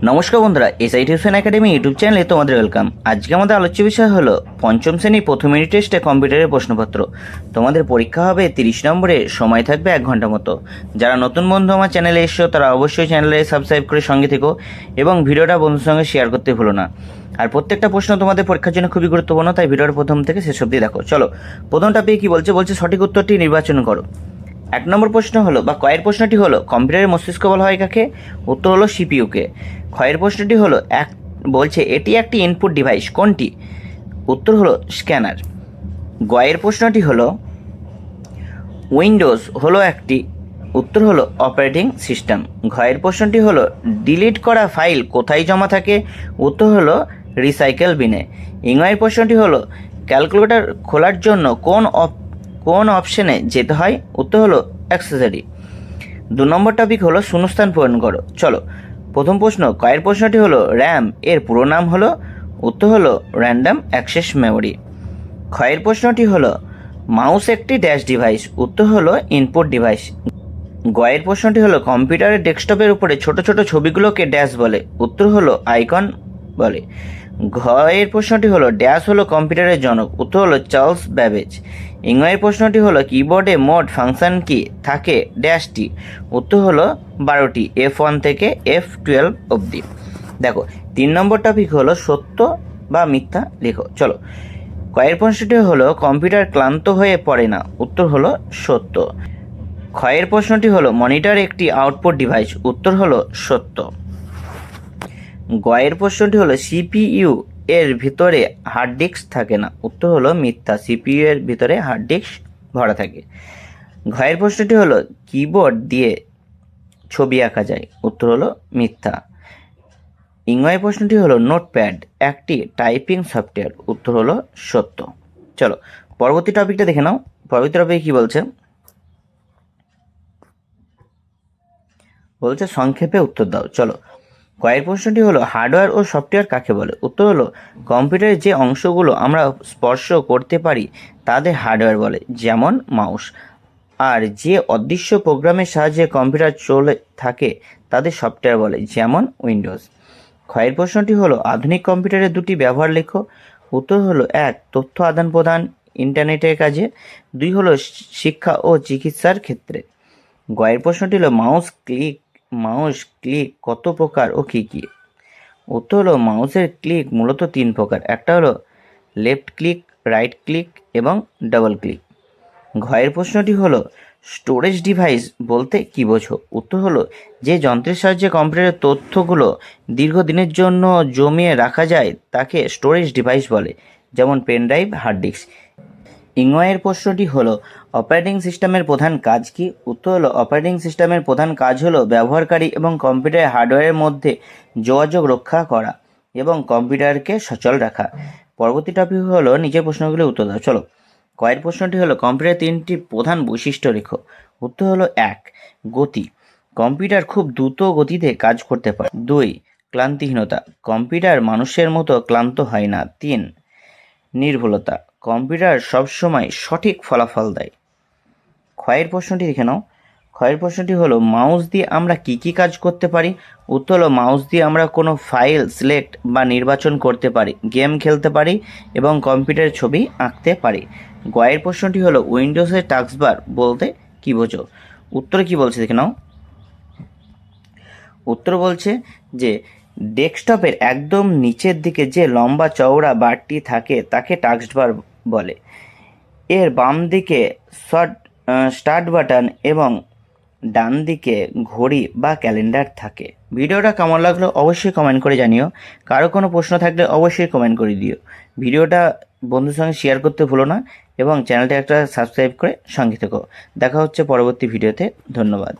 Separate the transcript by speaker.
Speaker 1: নমস্কার বন্ধুরা, SI tuition academy YouTube চ্যানেলে তোমাদের ওয়েলকাম। আজকে আমাদের আলোচ্য বিষয় হলো পঞ্চম শ্রেণী প্রথম ইউনিট টেস্টে কম্পিউটারের প্রশ্নপত্র। তোমাদের পরীক্ষা হবে 30 নম্বরে, সময় থাকবে 1 ঘন্টা মতো। যারা নতুন বন্ধু আমার চ্যানেলে এসছো তারা অবশ্যই চ্যানেলে সাবস্ক্রাইব করে সঙ্গে থেকো এবং ভিডিওটা বন্ধুর সঙ্গে শেয়ার করতে ভুলো না। আর প্রত্যেকটা প্রশ্ন তোমাদের পরীক্ষার জন্য খুবই গুরুত্বপূর্ণ, তাই ভিডিওর প্রথম থেকে শেষ অবধি দেখো। চলো, প্রথম টপিকে কি বলছে সঠিক উত্তরটি নির্বাচন করো। 1 নম্বর প্রশ্ন হলো বা কয়ের প্রশ্নটি হলো কম্পিউটারের মস্তিষ্ক বলা হয় কাকে? উত্তর হলো সিপিইউকে। ক্ষয়ের প্রশ্নটি হলো বলছে এটি একটি ইনপুট ডিভাইস কোনটি? উত্তর হলো স্ক্যানার। গয়ের প্রশ্নটি হলো উইন্ডোজ হলো একটি, উত্তর হলো অপারেটিং সিস্টেম। ঘয়ের প্রশ্নটি হলো ডিলিট করা ফাইল কোথায় জমা থাকে? উত্তর হলো রিসাইকেল বিনে। ইংয়ের প্রশ্নটি হলো ক্যালকুলেটর খোলার জন্য কোন অপশনে যেতে হয়? উত্তর হলো অ্যাক্সেসরি। 2 নম্বর টপিক হলো শূন্যস্থান পূরণ করো। চলো, প্রথম প্রশ্ন কয়ের প্রশ্নটি হলো র্যাম এর পুরো নাম হলো? উত্তর হলো র্যান্ডম অ্যাক্সেস মেমোরি। ক্ষয়ের প্রশ্নটি হলো মাউস একটি ড্যাশ ডিভাইস? উত্তর হলো ইনপুট ডিভাইস। গয়ের প্রশ্নটি হলো কম্পিউটারের ডেস্কটপের উপরে ছোট ছোট ছবিগুলোকে ড্যাশ বলে? উত্তর হলো আইকন বলে। ঘয়ের প্রশ্নটি হলো ড্যাশ হলো কম্পিউটারের জনক? উত্তর হলো চার্লস ব্যাবেজ। ইংয়ের প্রশ্নটি হলো কিবোর্ডে মোট ফাংশন কি থাকে ড্যাশটি? উত্তর হলো 12টি, F1 থেকে F12 অবধি। দেখো, 3 নম্বর টপিক হলো সত্য বা মিথ্যা লেখো। চলো, কয়ের প্রশ্নটি হলো কম্পিউটার ক্লান্ত হয়ে পড়ে না? উত্তর হলো সত্য। ক্ষয়ের প্রশ্নটি হলো মনিটর একটি আউটপুট ডিভাইস? উত্তর হলো সত্য। গয়ের প্রশ্নটি হলো সিপিইউ এর ভিতরে হার্ড ডিস্ক থাকে না? উত্তর হলো মিথ্যা, সিপিইউ এর ভিতরে হার্ড ডিস্ক ভরা থাকে। ঘয়ের প্রশ্নটি হলো কিবোর্ড দিয়ে ছবি আঁকা যায়? উত্তর হলো মিথ্যা। ইংয়ের প্রশ্নটি হলো নোটপ্যাড একটি টাইপিং সফটওয়্যার? উত্তর হলো সত্য। চলো, পরবর্তী টপিকটা দেখে নাও। পরবর্তী টপিকে কি বলছে সংক্ষেপে উত্তর দাও। চলো, কয়ের প্রশ্নটি হলো হার্ডওয়্যার ও সফটওয়্যার কাকে বলে? উত্তর হলো কম্পিউটারের যে অংশগুলো আমরা স্পর্শ করতে পারি তাদের হার্ডওয়্যার বলে, যেমন মাউস। আর যে অদৃশ্য প্রোগ্রামের সাহায্যে কম্পিউটার চলে থাকে তাদের সফটওয়্যার বলে, যেমন উইন্ডোজ। ক্ষয়ের প্রশ্নটি হলো আধুনিক কম্পিউটারের 2টি ব্যবহার লেখো। উত্তর হলো 1 তথ্য আদান প্রদান ইন্টারনেটের কাজে, 2 হলো শিক্ষা ও চিকিৎসার ক্ষেত্রে। গয়ের প্রশ্নটি হলো মাউস ক্লিক কত প্রকার ও কি কি? উত্তর হলো মাউসের ক্লিক মূলত 3 প্রকার, একটা হলো লেফট ক্লিক, রাইট ক্লিক এবং ডাবল ক্লিক। ঘয়ের প্রশ্নটি হলো স্টোরেজ ডিভাইস বলতে কি বোঝো? উত্তর হলো যে যন্ত্রের সাহায্যে কম্পিউটারের তথ্যগুলো দীর্ঘদিনের জন্য জমিয়ে রাখা যায় তাকে স্টোরেজ ডিভাইস বলে, যেমন পেন ড্রাইভ, হার্ড ডিস্ক। ইংয়ের প্রশ্নটি হলো অপারেটিং সিস্টেমের প্রধান কাজ কি? উত্তর হলো অপারেটিং সিস্টেমের প্রধান কাজ হলো ব্যবহারকারী এবং কম্পিউটারের হার্ডওয়্যারের মধ্যে যোগাযোগ রক্ষা করা এবং কম্পিউটারকে সচল রাখা। পরবর্তী টপিক হলো নিচের প্রশ্নগুলির উত্তর দাও। চলো, কয়ের প্রশ্নটি হলো কম্পিউটারের 3টি প্রধান বৈশিষ্ট্য লেখো। উত্তর হলো 1 গতি, কম্পিউটার খুব দ্রুত গতিতে কাজ করতে পারে। 2 ক্লান্তিহীনতা, কম্পিউটার মানুষের মতো ক্লান্ত হয় না। 3 নির্ভুলতা, কম্পিউটার সবসময় সঠিক ফলাফল দেয়। ক্ষয়ের প্রশ্নটি দেখে নাও। ক্ষয়ের প্রশ্নটি হলো মাউস দিয়ে আমরা কি কি কাজ করতে পারি? উত্তর হলো মাউস দিয়ে আমরা কোনো ফাইল সিলেক্ট বা নির্বাচন করতে পারি, গেম খেলতে পারি এবং কম্পিউটারের ছবি আঁকতে পারি। গয়ের প্রশ্নটি হলো উইন্ডোজের টাস্কবার বলতে কি বোঝো? উত্তর কি বলছে দেখে নাও। উত্তর বলছে যে ডেস্কটপের একদম নিচের দিকে যে লম্বা চওড়া বারটি থাকে তাকে টাস্কবার বলে। এর বাম দিকে স্টার্ট বাটন এবং ডান দিকে ঘড়ি বা ক্যালেন্ডার থাকে। ভিডিওটা কেমন লাগলো অবশ্যই কমেন্ট করে জানিও। কারো কোনো প্রশ্ন থাকলে অবশ্যই কমেন্ট করে দিও। ভিডিওটা বন্ধুর সঙ্গে শেয়ার করতে ভুলো না এবং চ্যানেলটা একটা সাবস্ক্রাইব করে সঙ্গে থেকো। দেখা হচ্ছে পরবর্তী ভিডিওতে। ধন্যবাদ।